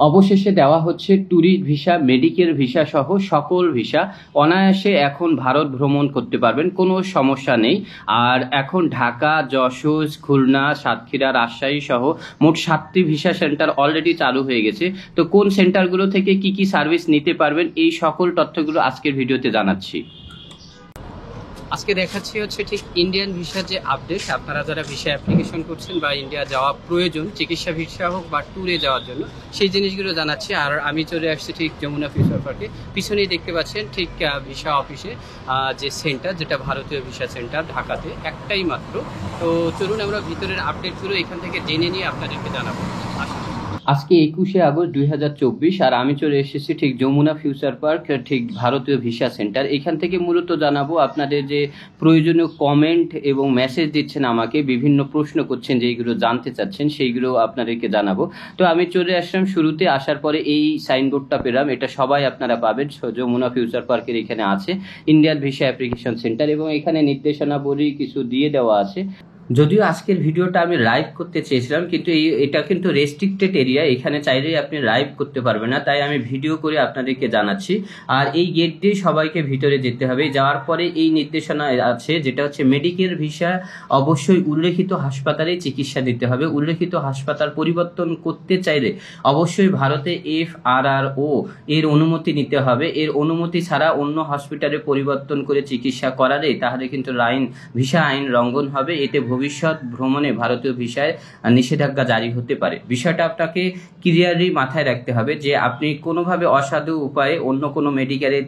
অবশেষে দেওয়া হচ্ছে ট্যুরিস্ট ভিসা, মেডিকেল ভিসা সহ সকল ভিসা। অনায়াসে এখন ভারত ভ্রমণ করতে পারবেন, কোনো সমস্যা নেই। আর এখন ঢাকা, যশোর, খুলনা, সাতক্ষীরা, রাজশাহী সহ মোট 7টি ভিসা সেন্টার অলরেডি চালু হয়ে গেছে। তো কোন সেন্টারগুলো থেকে কি কি সার্ভিস নিতে পারবেন, এই সকল তথ্যগুলো আজকের ভিডিওতে জানাচ্ছি। আজকে দেখাচ্ছি হচ্ছে ঠিক ইন্ডিয়ান ভিসার যে আপডেট। আপনারা যারা ভিসা অ্যাপ্লিকেশন করছেন বা ইন্ডিয়া যাওয়া প্রয়োজন, চিকিৎসা ভিসা হোক বা ট্যুরে যাওয়ার জন্য, সেই জিনিসগুলো জানাচ্ছি। আর আমি চলে আসছি ঠিক যমুনা ফিউচার পার্কে। পিছনেই দেখতে পাচ্ছেন ঠিক ভিসা অফিসে যে সেন্টার, যেটা ভারতীয় ভিসা সেন্টার ঢাকাতে একটাই মাত্র। তো চলুন আমরা ভিতরের আপডেটগুলো এখান থেকে জেনে নিয়ে আপনাদেরকে জানাবো। আজকে 21শে আগস্ট 2024 আর আমি চলে এসেছি ঠিক যমুনা ফিউচার পার্ক, ঠিক ভারতীয় ভিসা সেন্টার। এখান থেকে মূলত জানাবো আপনাদের যে প্রয়োজনীয় কমেন্ট এবং মেসেজ দিচ্ছেন আমাকে, বিভিন্ন প্রশ্ন করছেন যেইগুলো জানতে চাচ্ছেন, সেইগুলো আপনাদেরকে জানাবো। তো আমি চলে আসলাম, শুরুতে আসার পরে এই সাইনবোর্ডটা পেলাম, এটা সবাই আপনারা পাবেন। যমুনা ফিউচার পার্কের এখানে আছে ইন্ডিয়ান ভিসা অ্যাপ্লিকেশন সেন্টার এবং এখানে নির্দেশনাবলী কিছু দিয়ে দেওয়া আছে। যদিও আজকের ভিডিওটা আমি লাইভ করতে চেয়েছিলাম, কিন্তু এটা কিন্তু রেস্ট্রিক্টেড এরিয়া, এখানে চাইলেই আপনি লাইভ করতে পারবেন না, তাই আমি ভিডিও করে আপনাদেরকে জানাচ্ছি। আর এই গেট দিয়ে সবাইকে ভিতরে যেতে হবে। যাওয়ার পরে এই নির্দেশনা আছে, যেটা হচ্ছে মেডিকেল ভিসা অবশ্যই উল্লেখিত হাসপাতালে চিকিৎসা দিতে হবে। উল্লেখিত হাসপাতাল পরিবর্তন করতে চাইলে অবশ্যই ভারতে FRRO এর অনুমতি নিতে হবে। এর অনুমতি ছাড়া অন্য হসপিটালে পরিবর্তন করে চিকিৎসা করালে তাহলে কিন্তু ভিসা আইন লঙ্ঘন হবে। এতে ভবিষ্যৎ ভ্রমণে ভারতীয় ভিসায় নিষেধাজ্ঞা জারি হতে পারে। বিষয়টা আপনাকে ক্লিয়ারলি মাথায় রাখতে হবে যে আপনি কোনোভাবে অসাধু উপায়ে অন্য কোনো মেডিকেলে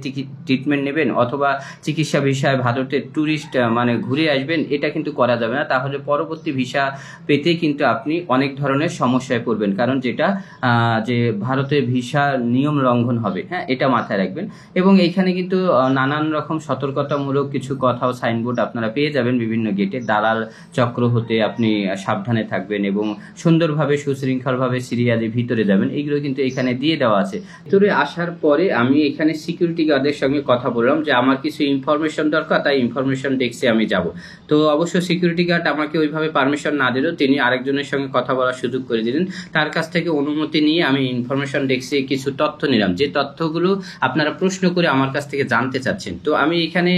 ট্রিটমেন্ট নেবেন অথবা চিকিৎসা ভিসায় ভারতের ট্যুরিস্ট মানে ঘুরে আসবেন, এটা কিন্তু করা যাবে না। তাহলে পরবর্তী ভিসা পেতে কিন্তু আপনি অনেক ধরনের সমস্যায় পড়বেন, কারণ যেটা যে ভারতের ভিসা নিয়ম লঙ্ঘন হবে। হ্যাঁ, এটা মাথায় রাখবেন। এবং এইখানে কিন্তু নানান রকম সতর্কতামূলক কিছু কথা ও সাইনবোর্ড আপনারা পেয়ে যাবেন বিভিন্ন গেটে। দালাল চক্র হতে আপনি সাবধানে থাকবেন এবং সুন্দরভাবে সুশৃঙ্খলভাবে সিরিয়ালে ভিতরে যাবেন, এইগুলো কিন্তু এখানে দিয়ে দেওয়া আছে। ভিতরে আসার পরে আমি এখানে সিকিউরিটি গার্ডের সঙ্গে কথা বললাম যে আমার কিছু ইনফরমেশন দরকার, তাই ইনফরমেশন ডেস্কে আমি যাব। তো অবশ্য সিকিউরিটি গার্ড আমাকে ওইভাবে পারমিশন না দিলেও তিনি আরেকজনের সঙ্গে কথা বলার সুযোগ করে দিলেন। তার কাছ থেকে অনুমতি নিয়ে আমি ইনফরমেশন ডেস্কে কিছু তথ্য নিলাম, যে তথ্যগুলো আপনারা প্রশ্ন করে আমার কাছ থেকে জানতে চাচ্ছেন। তো আমি এখানে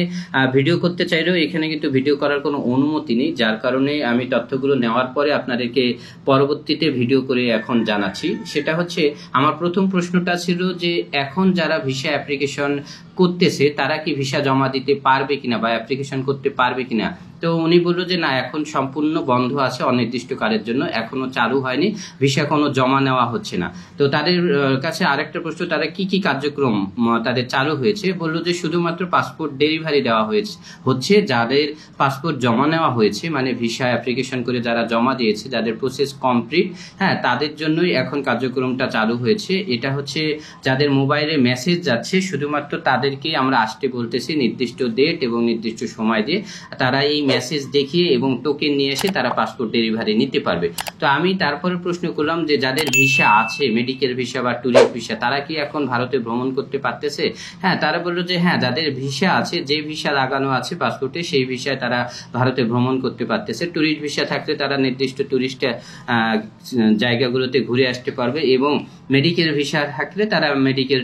ভিডিও করতে চাইলেও এখানে কিন্তু ভিডিও করার কোনো অনুমতি নেই, যার কারণে আমি তথ্যগুলো নেওয়ার পরে আপনাদেরকে পরবর্তীতে ভিডিও করে এখন জানাচ্ছি। সেটা হচ্ছে, আমার প্রথম প্রশ্নটা ছিল যে এখন যারা ভিসা অ্যাপ্লিকেশন করতেছে তারা কি ভিসা জমা দিতে পারবে কিনা বা অ্যাপ্লিকেশন করতে পারবে কিনা। তো উনি বললো যে না, এখন সম্পূর্ণ বন্ধ আছে অনির্দিষ্টকালের জন্য, এখনো চালু হয়নি, ভিসা কোনো জমা নেওয়া হচ্ছে না। তো তাদের কাছে আরেকটা প্রশ্ন, তারা কি কি কার্যক্রম তাদের চালু হয়েছে। বললো যে শুধুমাত্র পাসপোর্ট ডেলিভারি দেওয়া হচ্ছে, যাদের পাসপোর্ট জমা নেওয়া হয়েছে মানে ভিসা অ্যাপ্লিকেশন করে যারা জমা দিয়েছে, যাদের প্রসেস কমপ্লিট, হ্যাঁ, তাদের জন্যই এখন কার্যক্রমটা চালু হয়েছে। এটা হচ্ছে যাদের মোবাইলে মেসেজ যাচ্ছে, শুধুমাত্র তাদেরকেই আমরা আসতে বলতেছি নির্দিষ্ট ডেট এবং নির্দিষ্ট সময় দিয়ে। তারা এই মেসেজ দেখিয়ে এবং টোকেন নিয়ে এসে তারা পাসপোর্ট ডেলিভারি নিতে পারবে। তো আমি তারপরে প্রশ্ন করলাম যে যাদের ভিসা আছে, মেডিকেল ভিসা বা ট্যুরিস্ট ভিসা, তারা কি এখন ভারতে ভ্রমণ করতে পারতেছে। হ্যাঁ, তারা বললো যে হ্যাঁ, যাদের ভিসা আছে, যে ভিসা লাগানো আছে পাসপোর্টে, সেই ভিসায় তারা ভারতে ভ্রমণ করতে পারতেছে। ট্যুরিস্ট ভিসা থাকলে তারা নির্দিষ্ট ট্যুরিস্ট জায়গাগুলোতে ঘুরে আসতে পারবে এবং মেডিকেল ভিসা থাকলে তারা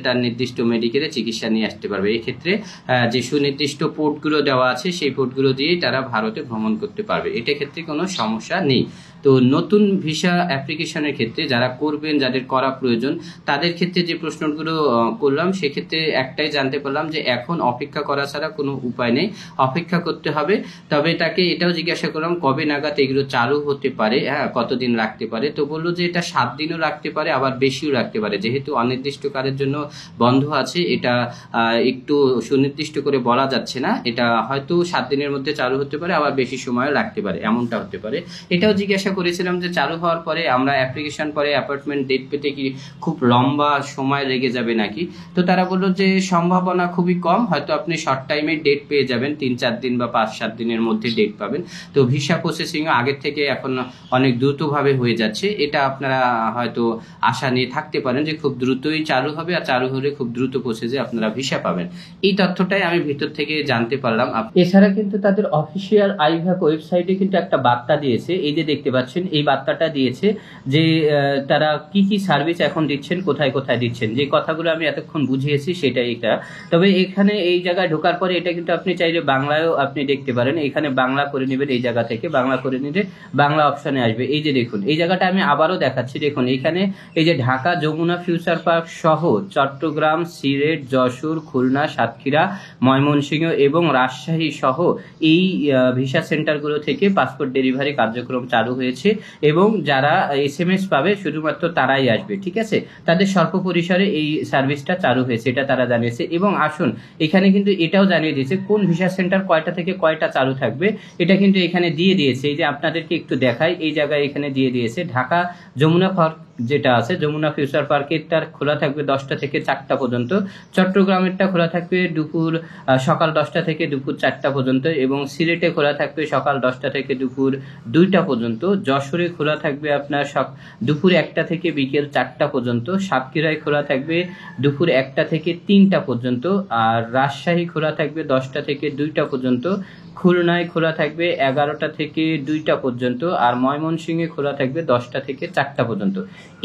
তার নির্দিষ্ট মেডিকেলে চিকিৎসা নিয়ে আসতে পারবে। এক্ষেত্রে যে সুনির্দিষ্ট পোর্টগুলো দেওয়া আছে, সেই পোর্টগুলো দিয়েই তারা ভারতে ভ্রমণ করতে পারবে, এটা ক্ষেত্রে কোনো সমস্যা নেই। তো নতুন ভিসা অ্যাপ্লিকেশনের ক্ষেত্রে যারা করবেন, যাদের করা প্রয়োজন, তাদের ক্ষেত্রে যে প্রশ্নগুলো করলাম, সেক্ষেত্রে একটাই জানতে পারলাম যে এখন অপেক্ষা করা ছাড়া কোনো উপায় নেই, অপেক্ষা করতে হবে। তবে তাকে এটাও জিজ্ঞাসা করলাম কবে নাগাদ এগুলো চালু হতে পারে, হ্যাঁ, কতদিন লাগতে পারে। তো বললো যে এটা 7 দিনও লাগতে পারে, আবার বেশিও লাগতে পারে। যেহেতু অনির্দিষ্টকালের জন্য বন্ধ আছে, এটা একটু সুনির্দিষ্ট করে বলা যাচ্ছে না। এটা হয়তো 7 দিনের মধ্যে চালু হতে পারে, আবার বেশি সময় লাগতে পারে, এমনটা হতে পারে। এটাও জিজ্ঞাসা করেছিলাম যে চালু হওয়ার পরে আমরা অ্যাপ্লিকেশন পরে অ্যাপয়েন্টমেন্ট ডেট পেতে কি খুব লম্বা সময় লেগে যাবে নাকি। তো তারা বললো যে সম্ভাবনা খুবই কম, হয়তো আপনি শর্ট টাইমে ডেট পেয়ে যাবেন, 3-4 দিন বা 5-7 দিনের মধ্যে ডেট পাবেন। তো ভিসা প্রসেসিংও আগের থেকে এখন অনেক দ্রুতভাবে হয়ে যাচ্ছে, এটা আপনারা হয়তো আশা নিয়ে থাকতে পারেন যে খুব দ্রুতই চালু হবে, আর চালু হলে খুব দ্রুত প্রসেসে আপনারা ভিসা পাবেন। এই তথ্যটাই আমি ভিতর থেকে জানতে পারলাম। এছাড়া কিন্তু তাদের অফিসিয়াল আইভাক ওয়েবসাইটে কিন্তু একটা বার্তা দিয়েছে, এই যে দেখতে পাচ্ছেন পাচ্ছেন এই বার্তাটা দিয়েছে যে তারা কি কি সার্ভিস এখন দিচ্ছেন, কোথায় কোথায় দিচ্ছেন, যে কথাগুলো আমি এতক্ষণ বুঝিয়েছি সেটাই এটা। তবে এখানে এই জায়গায় ঢোকার পরে এটা কিন্তু আপনি চাইলে বাংলায়ও আপনি দেখতে পারেন, এখানে বাংলা করে নেবেন, এই জায়গা থেকে বাংলা করে নিলে বাংলা অপশনে আসবে। এই যে দেখুন এই জায়গাটা আমি আবারও দেখাচ্ছি, দেখুন এখানে এই যে ঢাকা যমুনা ফিউচার পার্ক সহ চট্টগ্রাম, সিলেট, যশোর, খুলনা, সাতক্ষীরা, ময়মনসিংহ এবং রাজশাহী সহ এই ভিসা সেন্টারগুলো থেকে পাসপোর্ট ডেলিভারি কার্যক্রম চালু হয়েছে এবং যারা SMS পাবে শুধুমাত্র তারাই আসবে, ঠিক আছে। তাদের স্বল্প পরিসরে এই সার্ভিসটা চালু হয়েছে এটা তারা জানিয়েছে। এবং আসুন এখানে কিন্তু এটাও জানিয়ে দিয়েছে কোন ভিসা সেন্টার কয়টা থেকে কয়টা চালু থাকবে, এটা কিন্তু এখানে দিয়ে দিয়েছে। এই যে আপনাদেরকে একটু দেখাই, এই জায়গায় এখানে দিয়ে দিয়েছে ঢাকা যমুনা পার্ক যেটা আছে যমুনা ফিউচার পার্কেরটার খোলা থাকবে 10টা থেকে 4টা পর্যন্ত, চট্টগ্রামেরটা খোলা থাকবে সকাল 10টা থেকে দুপুর 4টা পর্যন্ত, এবং সিলেটে খোলা থাকবে সকাল 10টা থেকে দুপুর 2টা পর্যন্ত, যশোরে খোলা থাকবে আপনার দুপুর 1টা থেকে বিকেল 4টা পর্যন্ত, সাতক্ষীরায় খোলা থাকবে দুপুর 1টা থেকে 3টা পর্যন্ত, আর রাজশাহী খোলা থাকবে 10টা থেকে 2টা পর্যন্ত, খুলনায় খোলা থাকবে 11টা থেকে 2টা পর্যন্ত, আর ময়মনসিংহে খোলা থাকবে 10টা থেকে 4টা পর্যন্ত।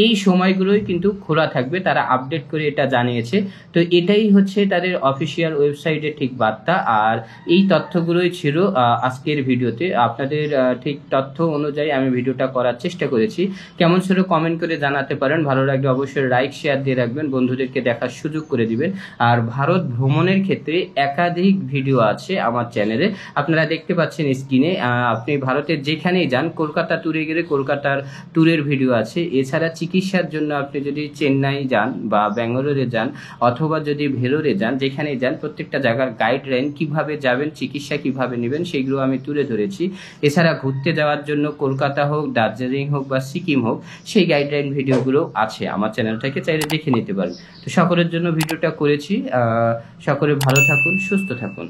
এই সময়গুলোই কিন্তু খোলা থাকবে, তারা আপডেট করে এটা জানিয়েছে। তো এটাই হচ্ছে তাদের অফিসিয়াল ওয়েবসাইটের ঠিক বার্তা। আর এই তথ্যগুলোই ছিল আজকের ভিডিওতে। আপনাদের ঠিক তথ্য অনুযায়ী আমি ভিডিওটা করার চেষ্টা করেছি। কেমন ছিল কমেন্ট করে জানাতে পারেন, ভালো লাগলে অবশ্যই লাইক শেয়ার দিয়ে রাখবেন, বন্ধুদেরকে দেখার সুযোগ করে দিবেন। আর ভারত ভ্রমণের ক্ষেত্রে একাধিক ভিডিও আছে আমার চ্যানেলে, আপনারা দেখতে পাচ্ছেন স্ক্রিনে। আপনি ভারতের যেখানেই যান, কলকাতা ট্যুরে গেলে কলকাতার ট্যুরের ভিডিও আছে। এছাড়া চিকিৎসার জন্য আপনি যদি চেন্নাই যান বা ব্যাঙ্গালোরে যান অথবা যদি ভেলোরে যান, যেখানেই যান প্রত্যেকটা জায়গার গাইডলাইন কিভাবে যাবেন, চিকিৎসা কিভাবে নেবেন সেগুলো আমি তুলে ধরেছি। এছাড়া ঘুরতে যাওয়ার জন্য কলকাতা হোক, দার্জিলিং হোক বা সিকিম হোক, সেই গাইডলাইন ভিডিওগুলো আছে আমার চ্যানেল থেকে, চাইলে দেখে নিতে পারেন। তো সকলের জন্য ভিডিওটা করেছি। সকলে ভালো থাকুন, সুস্থ থাকুন।